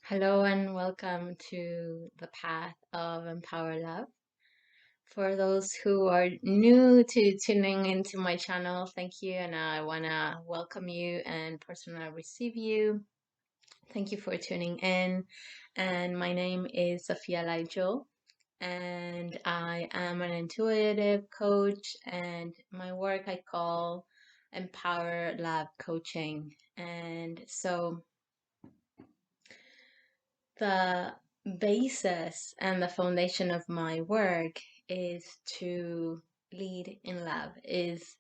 Hello and welcome to the path of Empower Love. For those who are new to tuning into my channel, thank you, and I want to welcome you and personally receive you. Thank you for tuning in. And my name is Sophia Laijo, and I am an intuitive coach, and my work I call Empower Love Coaching. And so the basis and the foundation of my work is to lead in love, is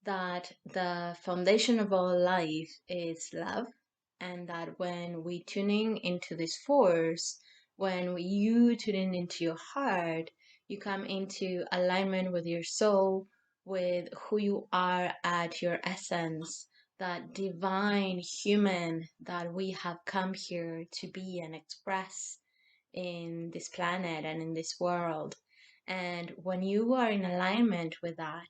that the foundation of all life is love, and that when we tuning into this force, you tune into your heart, you come into alignment with your soul, with who you are at your essence, that divine human that we have come here to be and express in this planet and in this world. And when you are in alignment with that,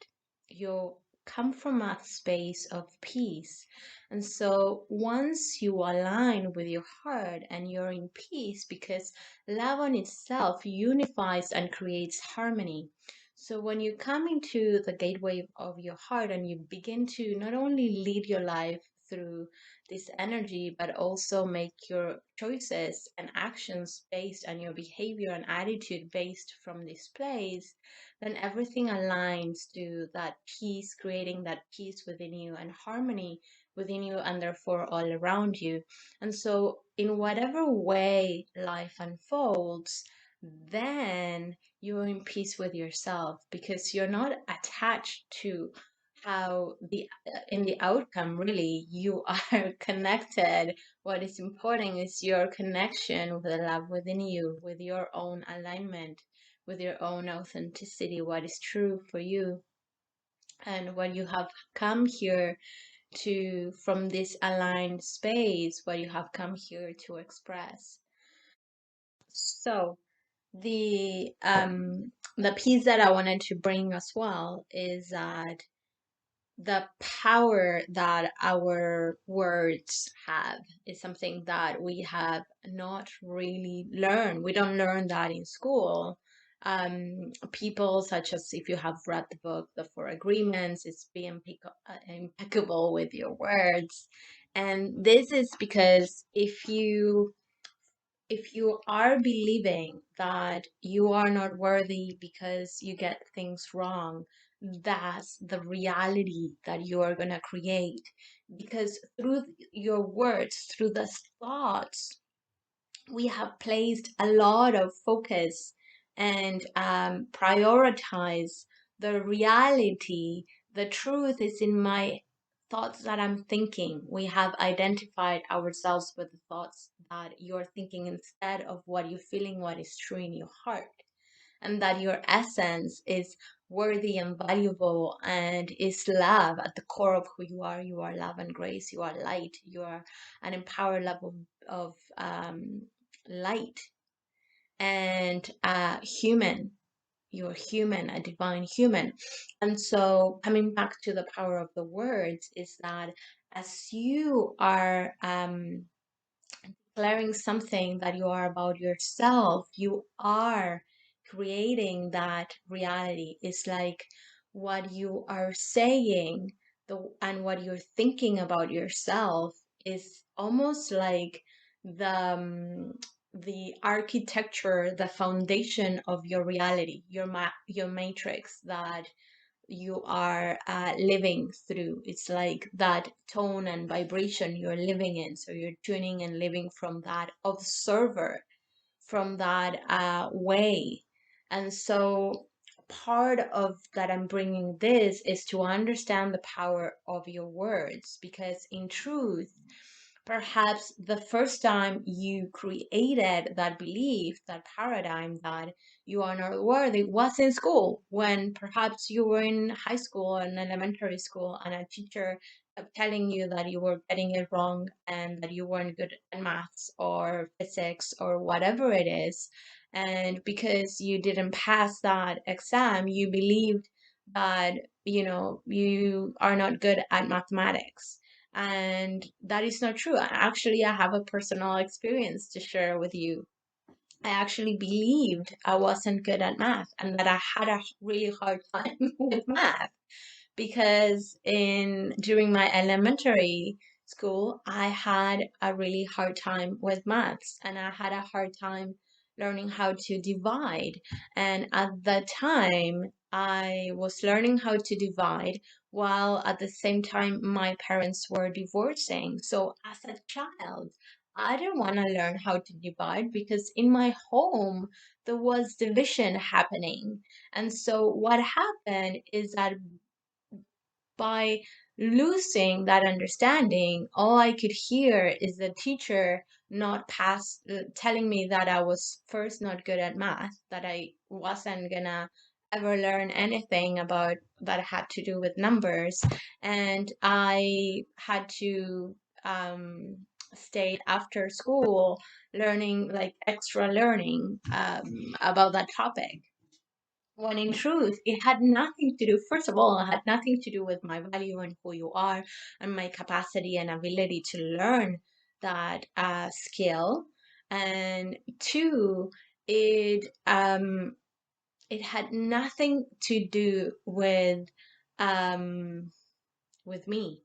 you come from a space of peace. And so once you align with your heart and you're in peace, because love on itself unifies and creates harmony. So when you come into the gateway of your heart and you begin to not only lead your life through this energy, but also make your choices and actions based on your behavior and attitude based from this place, then everything aligns to that peace, creating that peace within you and harmony within you and therefore all around you. And so, in whatever way life unfolds, then you're in peace with yourself because you're not attached to how the in the outcome really you are connected. What is important is your connection with the love within you, with your own alignment, with your own authenticity, what is true for you, and what you have come here to from this aligned space, what you have come here to express. So the piece that I wanted to bring as well is that the power that our words have is something that we have not really learned. We don't learn that in school. People such as, if you have read the book, The Four Agreements, it's be impeccable with your words. And this is because if you are believing that you are not worthy because you get things wrong, that's the reality that you are going to create. Because through your words, through the thoughts, we have placed a lot of focus and prioritize the reality. The truth is in my thoughts that I'm thinking. We have identified ourselves with the thoughts that you're thinking instead of what you're feeling, what is true in your heart, and that your essence is worthy and valuable and is love at the core of who you are. You are love and grace, you are light, you are an empowered level of light, and human. You're human, a divine human. And so, coming back to the power of the words, is that as you are declaring something that you are about yourself, you are creating that reality. It's like what you are saying and what you're thinking about yourself is almost like the architecture, the foundation of your reality, your matrix that you are living through. It's like that tone and vibration you're living in. So you're tuning and living from that observer, from that way. And so part of that I'm bringing this is to understand the power of your words, because in truth, perhaps the first time you created that belief, that paradigm that you are not worthy was in school, when perhaps you were in high school and elementary school and a teacher kept telling you that you were getting it wrong and that you weren't good at maths or physics or whatever it is. And because you didn't pass that exam, you believed that, you are not good at mathematics. And that is not true. Actually, I have a personal experience to share with you. I actually believed I wasn't good at math and that I had a really hard time with math because in during my elementary school, I had a really hard time with maths and I had a hard time learning how to divide. And at that time, I was learning how to divide while at the same time my parents were divorcing. So as a child, I didn't want to learn how to divide because in my home there was division happening. And so what happened is that by losing that understanding, all I could hear is the teacher not telling me that I was first not good at math, that I wasn't gonna ever learn anything about that had to do with numbers, and I had to stay after school learning like extra learning about that topic, when in truth, it had nothing to do, first of all, it had nothing to do with my value and who you are and my capacity and ability to learn that skill. And two, it had nothing to do um, with me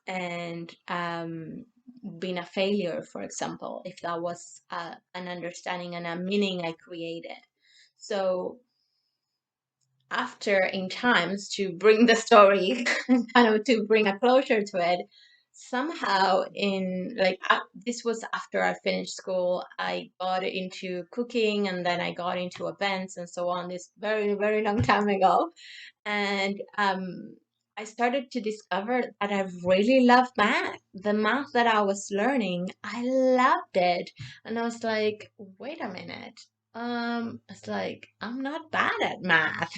and being a failure, for example, if that was an understanding and a meaning I created. So after in times to bring the story kind of to bring a closure to it, somehow in like this was after I finished school, I got into cooking and then I got into events and so on, this very very long time ago. And I started to discover that I really love math. The math that I was learning, I loved it. And I was like, wait a minute, it's like I'm not bad at math.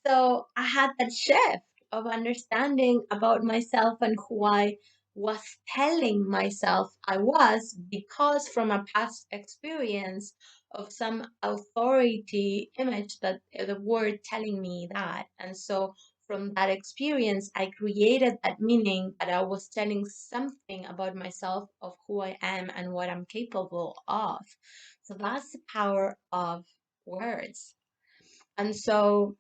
So I had that shift of understanding about myself and who I was telling myself I was, because from a past experience of some authority image that the word telling me that. And so from that experience, I created that meaning that I was telling something about myself, of who I am and what I'm capable of. So that's the power of words. And so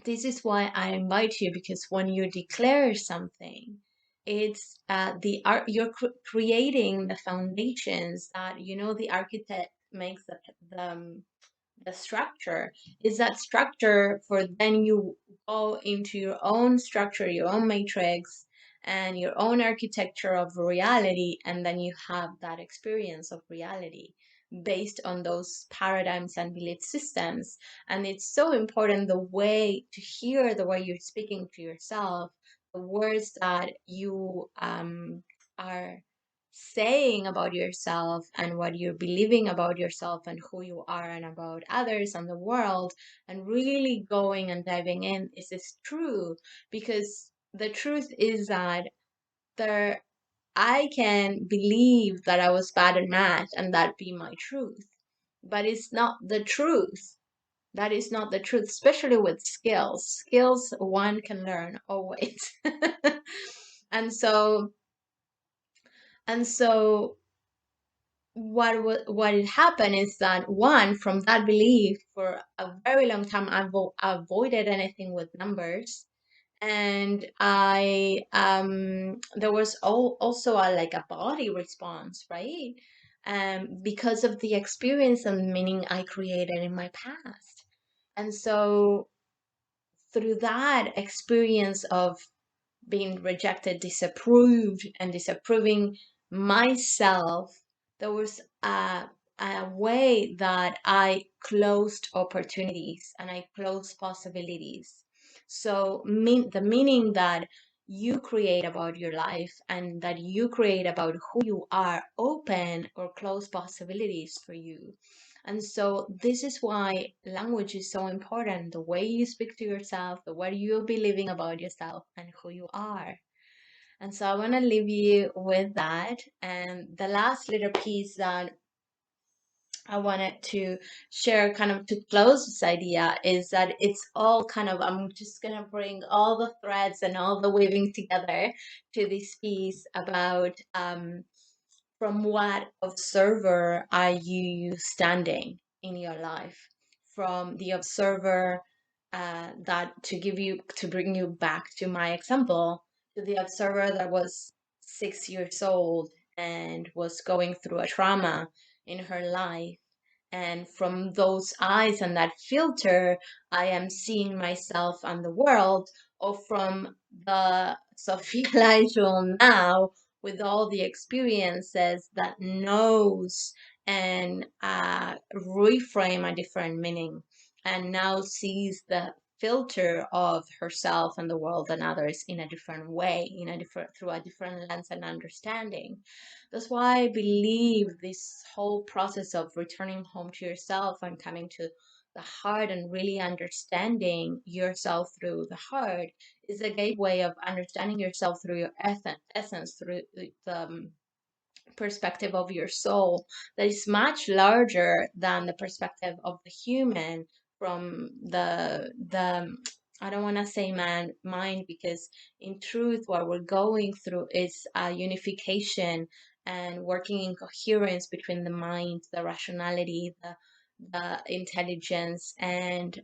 this is why I invite you, because when you declare something, it's the art you're creating the foundations that the architect makes the structure. Is that structure for then you go into your own structure, your own matrix, and your own architecture of reality, and then you have that experience of reality based on those paradigms and belief systems. And it's so important the way to hear the way you're speaking to yourself, the words that you are saying about yourself and what you're believing about yourself and who you are and about others and the world, and really going and diving in. Is this true? Because the truth is that there I can believe that I was bad at math and that be my truth, but it's not the truth. That is not the truth, especially with skills. Skills one can learn always. and so and so what had happened is that, one, from that belief for a very long time I avoided anything with numbers. And I there was also a like a body response, right? Because of the experience and meaning I created in my past. And so through that experience of being rejected, disapproved, and disapproving myself, there was a way that I closed opportunities and I closed possibilities. So the meaning that you create about your life and that you create about who you are open or close possibilities for you. And so this is why language is so important. The way you speak to yourself, the way you're believing about yourself and who you are. And so I want to leave you with that. And the last little piece that I wanted to share, kind of to close this idea, is that it's all kind of, I'm just going to bring all the threads and all the weaving together to this piece about from what observer are you standing in your life? From the observer, that, to give you, to bring you back to my example, to the observer that was 6 years old and was going through a trauma in her life, and from those eyes and that filter, I am seeing myself and the world. Or from the Sophia Lajul now, with all the experiences, that knows and reframe a different meaning, and now sees the filter of herself and the world and others in a different way, in a different, through a different lens and understanding. That's why I believe this whole process of returning home to yourself and coming to the heart and really understanding yourself through the heart is a gateway of understanding yourself through your essence, through the perspective of your soul that is much larger than the perspective of the human, from the I don't want to say mind, because in truth what we're going through is a unification and working in coherence between the mind, the rationality, the intelligence, and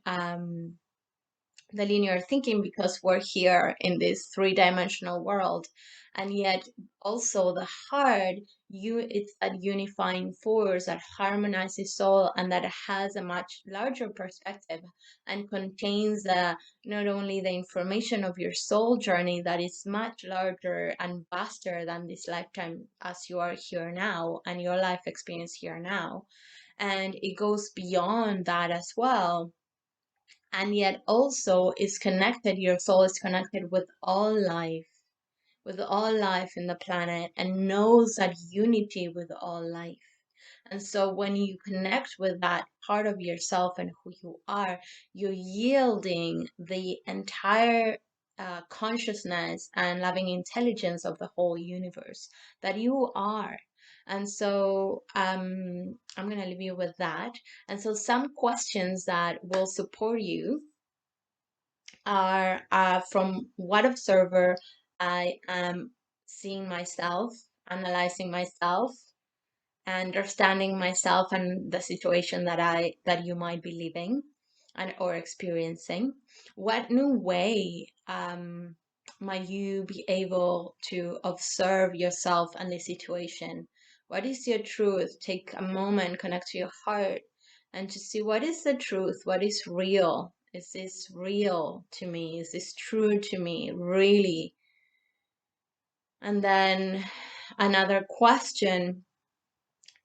the linear thinking, because we're here in this three-dimensional world. And yet also the heart, it's that unifying force that harmonizes soul and that has a much larger perspective and contains not only the information of your soul journey that is much larger and vaster than this lifetime as you are here now and your life experience here now, and it goes beyond that as well. And yet also is connected, your soul is connected with all life in the planet, and knows that unity with all life. And so when you connect with that part of yourself and who you are, you're yielding the entire consciousness and loving intelligence of the whole universe that you are. And so I'm going to leave you with that. And so some questions that will support you are, from what observer I am seeing myself, analyzing myself, understanding myself and the situation that you might be living and or experiencing. What new way might you be able to observe yourself and the situation? What is your truth? Take a moment, connect to your heart, and to see what is the truth, what is real. Is this real to me? Is this true to me, really? And then another question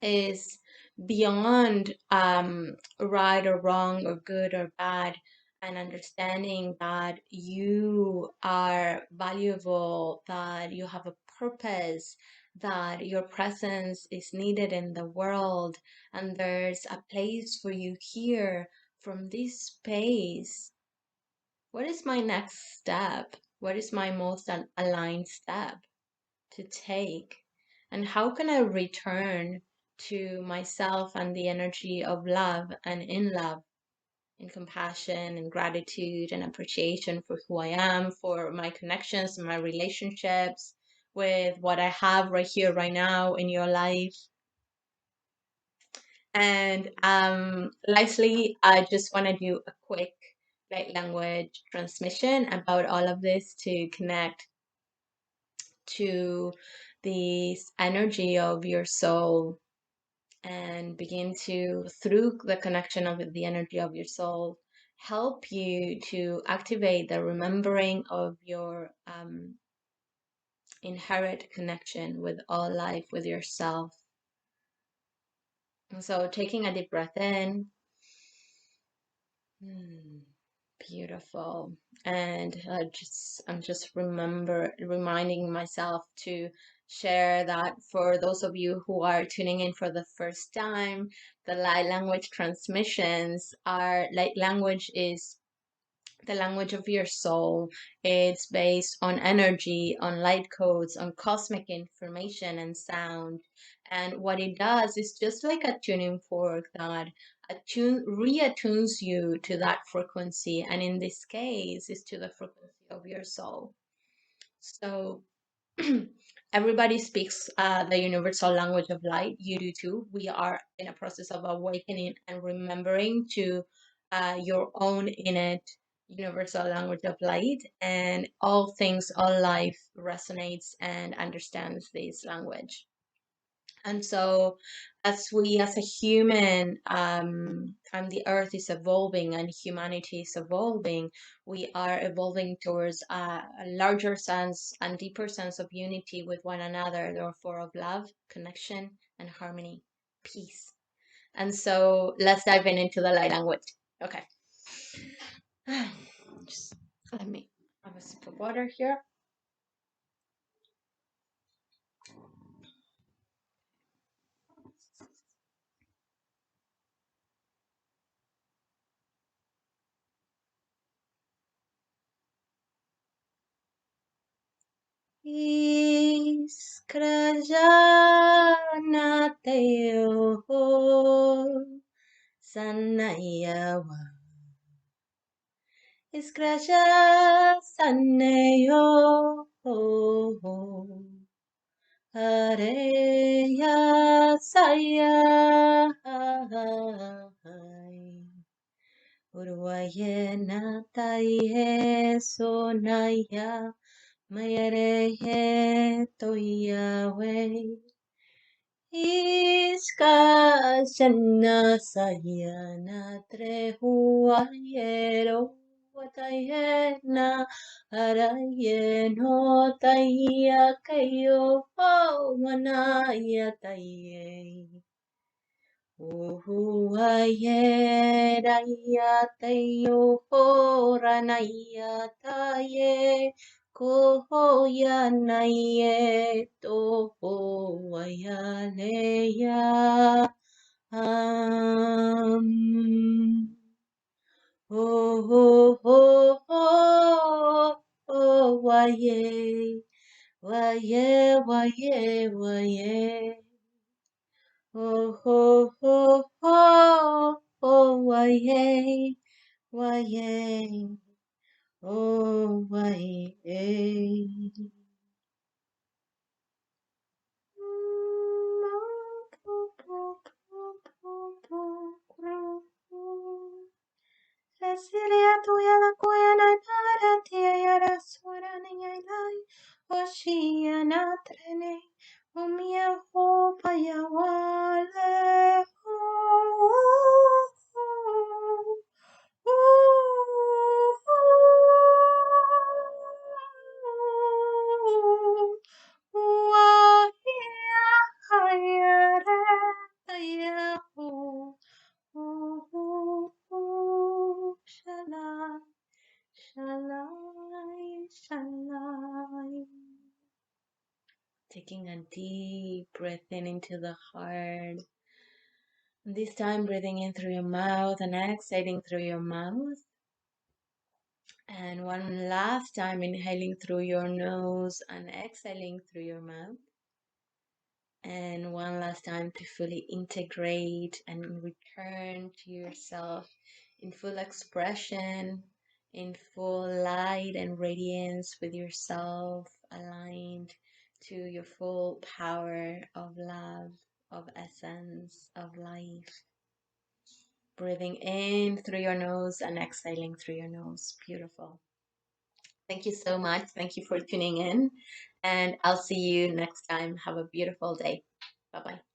is, beyond right or wrong or good or bad, and understanding that you are valuable, that you have a purpose, that your presence is needed in the world, and there's a place for you here. From this space, what is my next step? What is my most aligned step to take? And how can I return to myself and the energy of love and in love, in compassion and gratitude and appreciation for who I am, for my connections and my relationships with what I have right here, right now in your life? And lastly, I just want to do a quick light language transmission about all of this to connect to this energy of your soul and begin to, through the connection of the energy of your soul, help you to activate the remembering of your inherent connection with all life, with yourself. And so taking a deep breath in. Beautiful. And I'm just reminding myself to share that for those of you who are tuning in for the first time, the light language transmissions are, light language is the language of your soul. It's based on energy, on light codes, on cosmic information and sound. And what it does is just like a tuning fork that reattunes you to that frequency. And in this case, is to the frequency of your soul. So everybody speaks the universal language of light. You do too. We are in a process of awakening and remembering to your own innate universal language of light, and all things, all life resonates and understands this language. And so, as a human, and the earth is evolving and humanity is evolving, we are evolving towards a larger sense and deeper sense of unity with one another, therefore of love, connection, and harmony, peace. And so, let's dive into the light language. Okay. Just let me have a sip of water here. Iskrajanateo sanayawa. Iskrajasaneo hareya saya. Urvayena taihe sonaya. Mayarehe toyawe iska shanna sayana trehuayero watayena arayeno taya kayo manaya taye. Uhuayerayateyo horanayataye kohoyanaye tohoayaleya am. Oh, oh, oh, oh, oh, waye, waye, waye, waye. Oh, oh, oh, oh, oh, why, oh, why, Cecilia tuya la kuya na tara tia yara sura na yai oshia na trene umia ho paya wale Shalai, shalai, shalai. Taking a deep breath in into the heart. This time breathing in through your mouth and exhaling through your mouth. And one last time inhaling through your nose and exhaling through your mouth. And one last time to fully integrate and return to yourself in full expression, in full light and radiance with yourself aligned to your full power of love, of essence, of life. Breathing in through your nose and exhaling through your nose. Beautiful. Thank you so much. Thank you for tuning in. And I'll see you next time. Have a beautiful day. Bye bye.